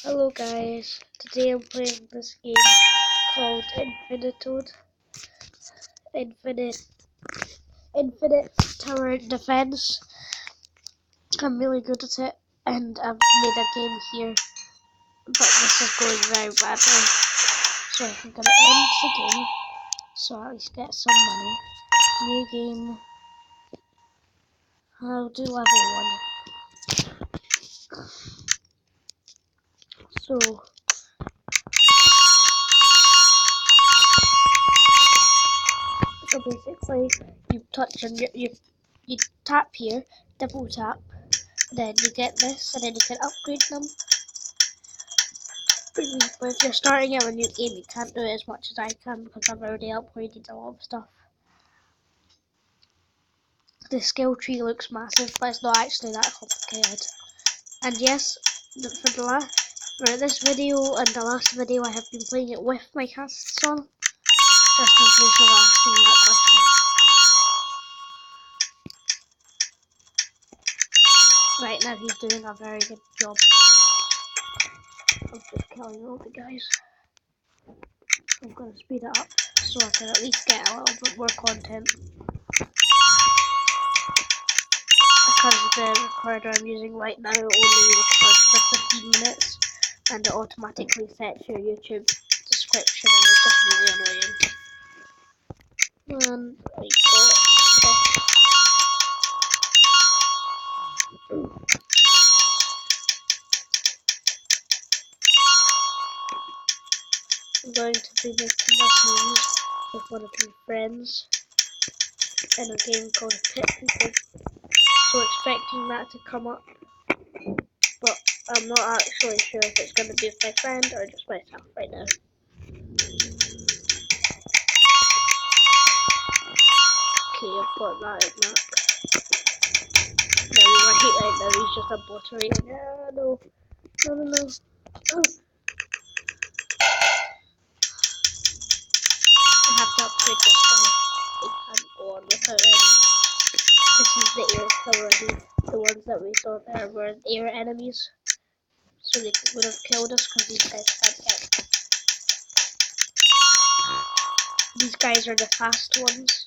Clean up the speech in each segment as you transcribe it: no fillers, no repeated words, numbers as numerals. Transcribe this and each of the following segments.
Hello guys, today I'm playing this game called Infinite Tower Defense. I'm really good at it and I've made a game here, but this is going very badly. So I'm gonna end the game so I at least get some money. New game. I'll do level 1. So basically you touch on you tap here, double tap, then you get this and then you can upgrade them. But if you're starting out a new game, you can't do it as much as I can because I've already upgraded a lot of stuff. The skill tree looks massive, but it's not actually that complicated. And yes, for this video and the last video, I have been playing it with my casts on, just in case you're asking that question. Right now, he's doing a very good job of just killing all the guys. I'm gonna speed it up so I can at least get a little bit more content. Because the recorder I'm using right now only records for 15 minutes and it automatically sets your YouTube description and it's just really annoying. And there you go. I'm going to be making this news with one of my friends in a game called Pit People. So expecting that to come up, but I'm not actually sure if it's going to be with my friend or just myself right now. Okay, I've got that in Mark. No, right now he's just a buttery. No. Oh. I have to upgrade this guy. I can't go on without him. This is the air killer. The ones that we saw there were air enemies. So they would have killed us because these guys can't get. These guys are the fast ones.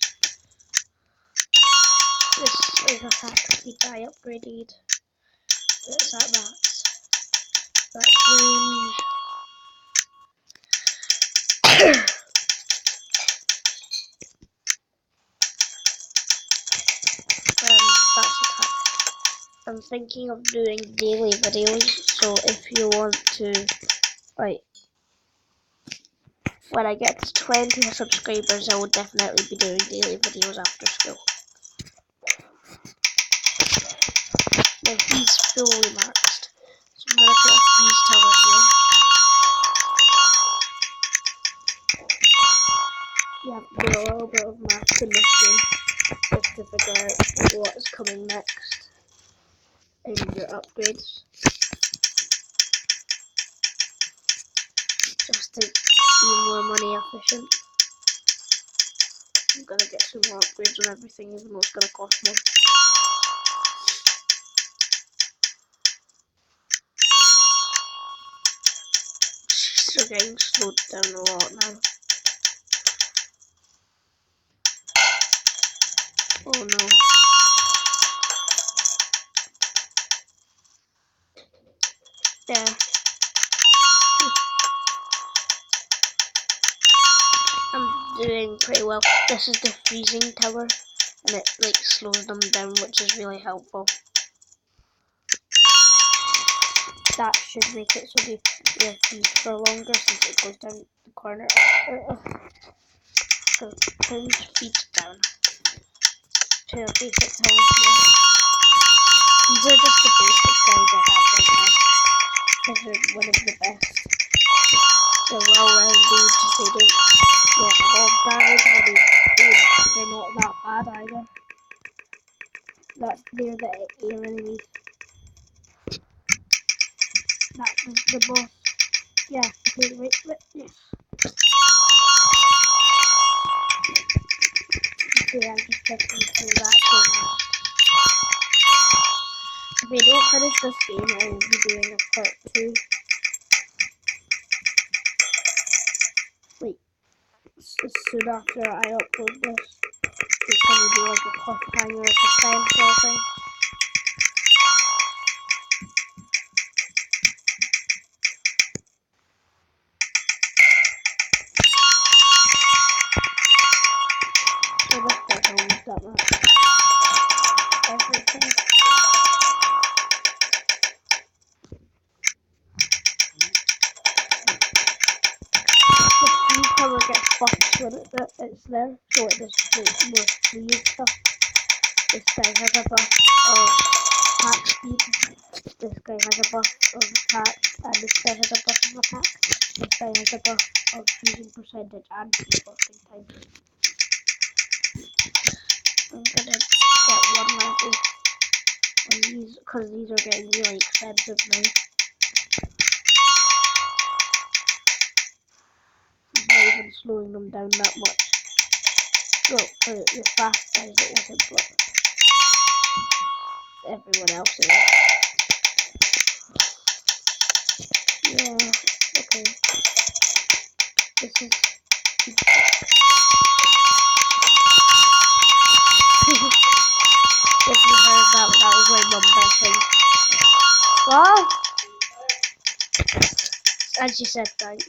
This is a fast speed guy upgraded. It's at max. That's range. That's attack. I'm thinking of doing daily videos, so if you want to, like, when I get to 20 subscribers, I will definitely be doing daily videos after school. Now he's fully maxed, so I'm gonna put a freeze tower here. You have to do a little bit of maths in this game, just to figure out what's coming next in your upgrades. Just to be more money efficient. I'm gonna get some more upgrades on everything, even though it's gonna cost more. She's getting slowed down a lot now. Oh no. There. I'm doing pretty well. This is the freezing tower, and it like slows them down, which is really helpful. That should make it so they freeze for longer since it goes down the corner. So turn speed down to a basic tower here. These are just the basic guys I have right now. Because they're one of the best. They're well-rounded, they don't get a lot of damage, or they're not that bad either. They're the air enemies. That was the boss. Yeah, okay, wait, yes. Okay, I'm just checking through that game. If I don't finish this game, I will be doing a part 2. as soon after I upload this, it's gonna do like a cliffhanger suspense sort of thing. So this doesn't hold that much. Everything. The blue colour gets buffed when it's there, so it just creates more free stuff. This guy has a buff of attack speed. This guy has a buff of attack, and this guy has a buff of attack. This guy has a buff of fusing percentage and buffing time. I'm gonna get one level on these because these are getting really expensive now. I'm not even slowing them down that much. Well, for the fast guys it wasn't, but everyone else is. Yeah, okay. This is... If you heard that was my mum birthing. What? And she said thanks.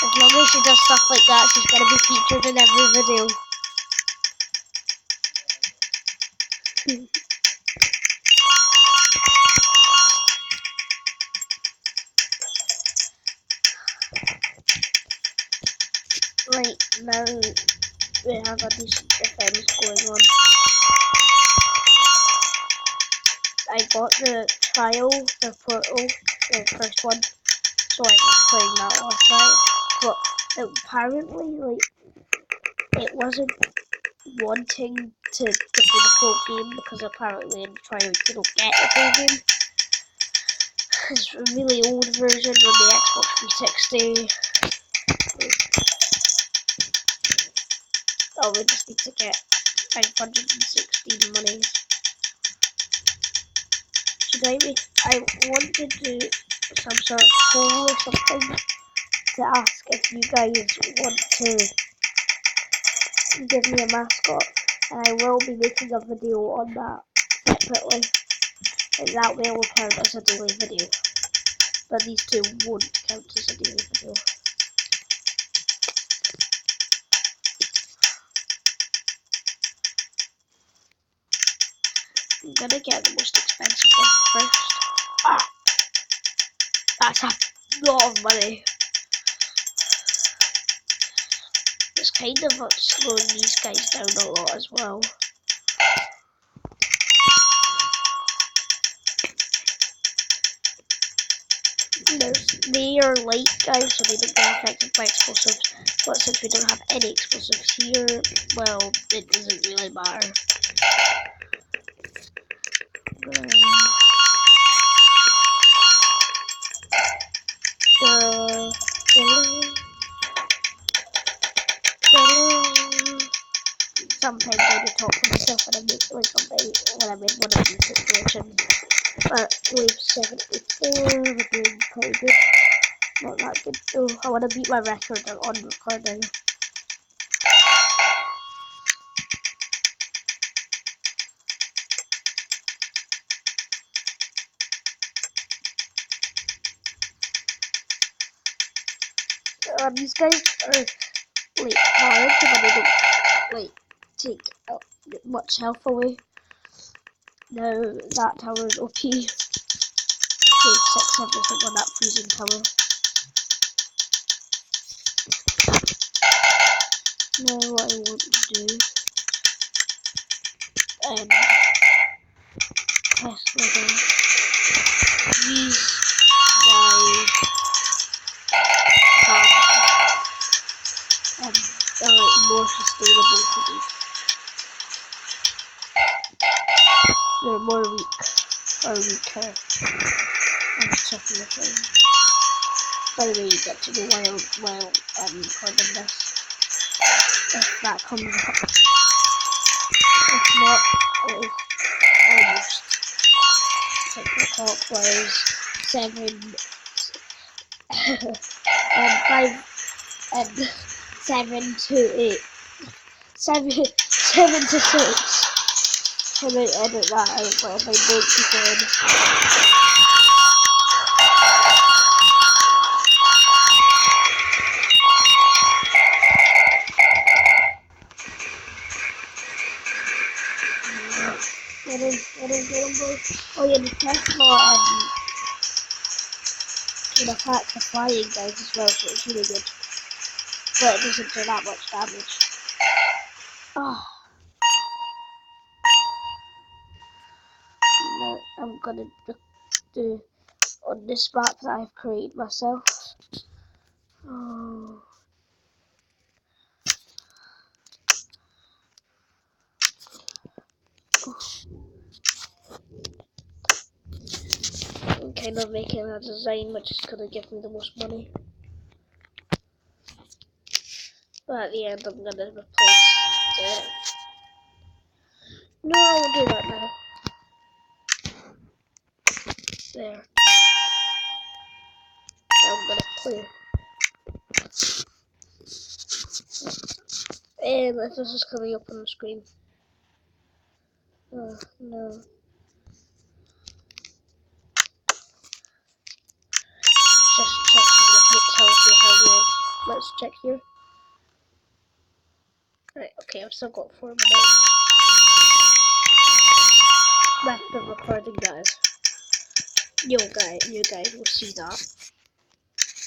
As long as she does stuff like that, she's gonna be featured in every video. Right now, we have a decent defense going on. I got the trial, the portal, the first one, so I was playing that last night. But apparently, like, it wasn't wanting to give me the full game because apparently in the trial you don't get the full game. It's a really old version on the Xbox 360. Oh, we just need to get 516 monies. Should I want to do some sort of poll or something to ask if you guys want to give me a mascot, and I will be making a video on that separately, and that will count as a daily video, but these two won't count as a daily video. I'm gonna get the most expensive one first. Ah, that's a lot of money. It's kind of slowing these guys down a lot as well. They are light guys, so they don't get affected by explosives. But since we don't have any explosives here, well, it doesn't really matter. Sometimes I do talk to myself when I'm in one of these situations. But wave 74, we're doing pretty good. Not that good though. I want to beat my record on recording. These guys are like hard, but they don't like take much health away. Now that tower is OP. Take 6 everything on that freezing tower. Now what I want to do, test whether these guys are more sustainable to do. They're more weak or weaker. I'm checking the thing. By the way, you get to know while I'm recording this. If that comes up. If not, it is almost. It's like the clockwise 7 5 and 7 to 8. 7 to 6. I might edit that out, but I might don't keep it in. Get him, boy. Oh yeah, the Tesla can attack the flying guys as well, so it's really good. But it doesn't do that much damage. Oh. Now I'm gonna do on this map that I've created myself. Oh. I'm kind of making a design which is gonna give me the most money. But at the end I'm gonna replace it. No, I won't do that now. There. Now I'm gonna clear. And this is coming up on the screen. Oh no. Just checking if it tells me how long. Let's check here. Right, okay, I've still got 4 minutes left of recording, guys. You guys will see that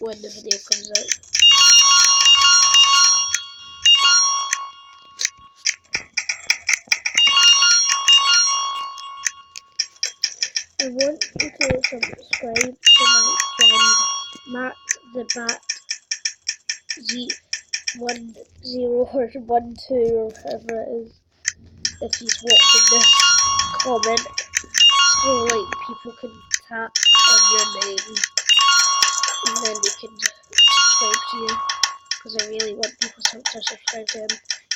when the video comes out. I want you to subscribe to my friend Matt the Bat Z10 or 12 or whatever it is. If he's watching this, comment so like people can tap on your name and then they can subscribe to you, because I really want people to subscribe to him.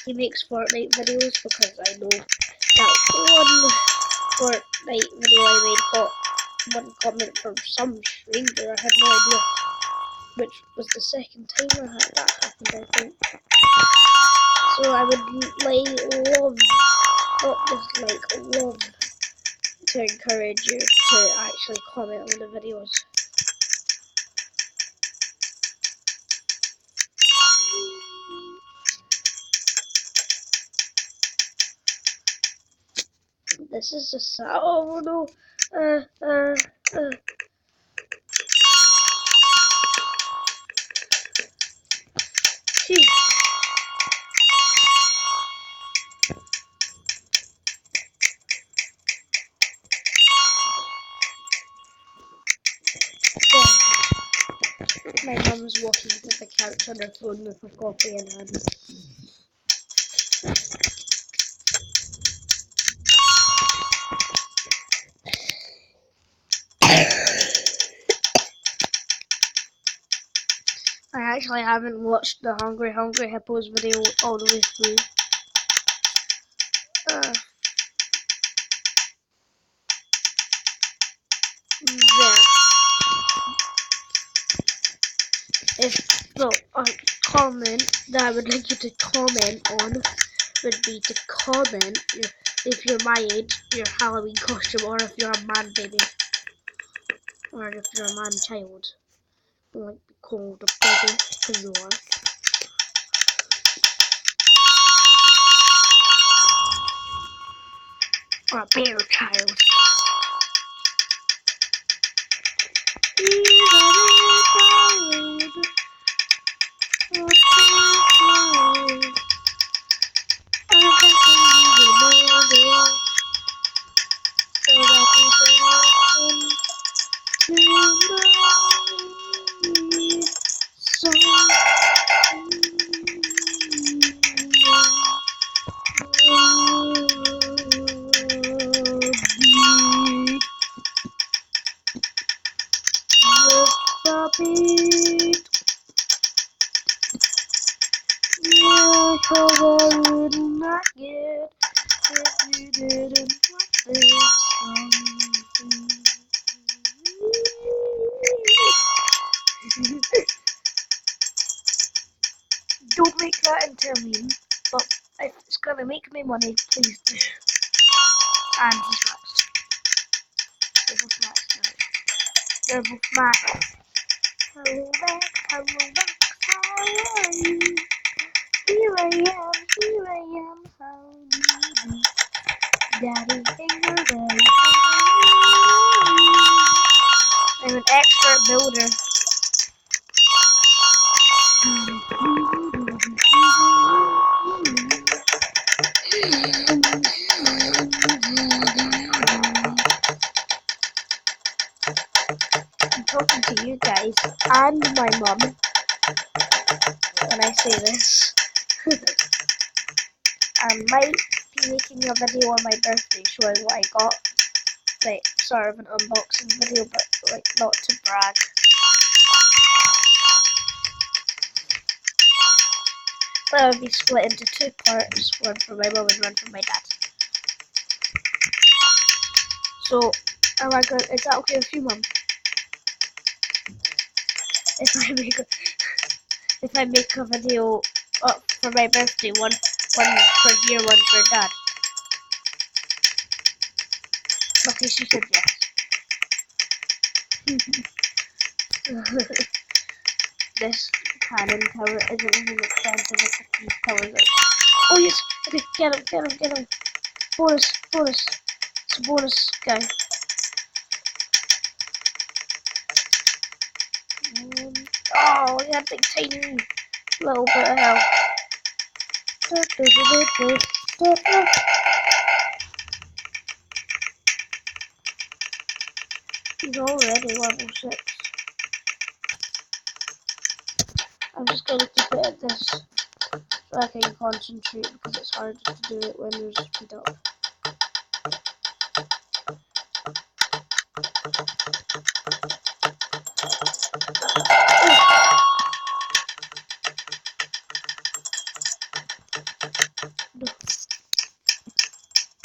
He makes Fortnite videos, because I know that one Fortnite video I made got one comment from some stranger. I had no idea, which was the second time that happened, I think. So I would love to encourage you to actually comment on the videos. This is just oh no. Jeez. My mum's walking to the couch on her phone with a coffee in hand. I actually haven't watched the Hungry Hippos video all the way through. A comment that I would like you to comment on would be to comment if you're my age, your Halloween costume, or if you're a man baby, or if you're a man child. You might be called a baby because you are. Or a bear child. that into a meme, but if it's gonna make me money, please do. And he's maxed. They're both maxed now. They're both maxed. Hello Max, how are you? Here I am, how do you do? Daddy, finger daddy. I'm an expert builder. I'm talking to you guys and my mum when I say this. I might be making a video on my birthday showing what I got. Like, sort of an unboxing video, but like not to brag. That would be split into two parts, one for my mum and one for my dad. So, is that okay with you, Mum? If I make a video for my birthday, one for here, one for Dad. Okay, she said yes. This cannon tower isn't even expensive as these towers. Oh yes! Okay, get him! Bonus! It's a bonus guy. Oh, he had like tiny little bit of health. He's already level 6. I'm just gonna keep it at this so I can concentrate because it's hard to do it when there's speed up.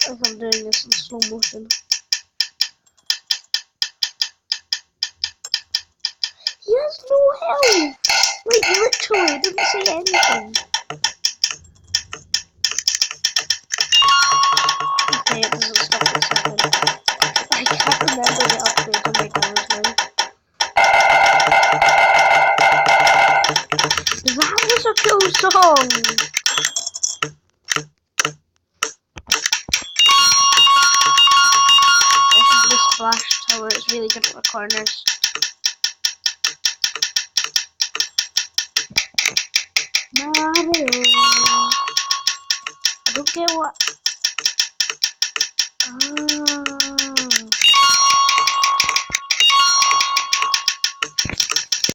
As I'm doing this in slow motion. He has no health! Like literally, didn't say anything. Okay, it doesn't stop at 7. I can't remember the upgrades on my towers now. That was a cool song! This is the splash tower, it's really good for corners. Mario! I don't get what...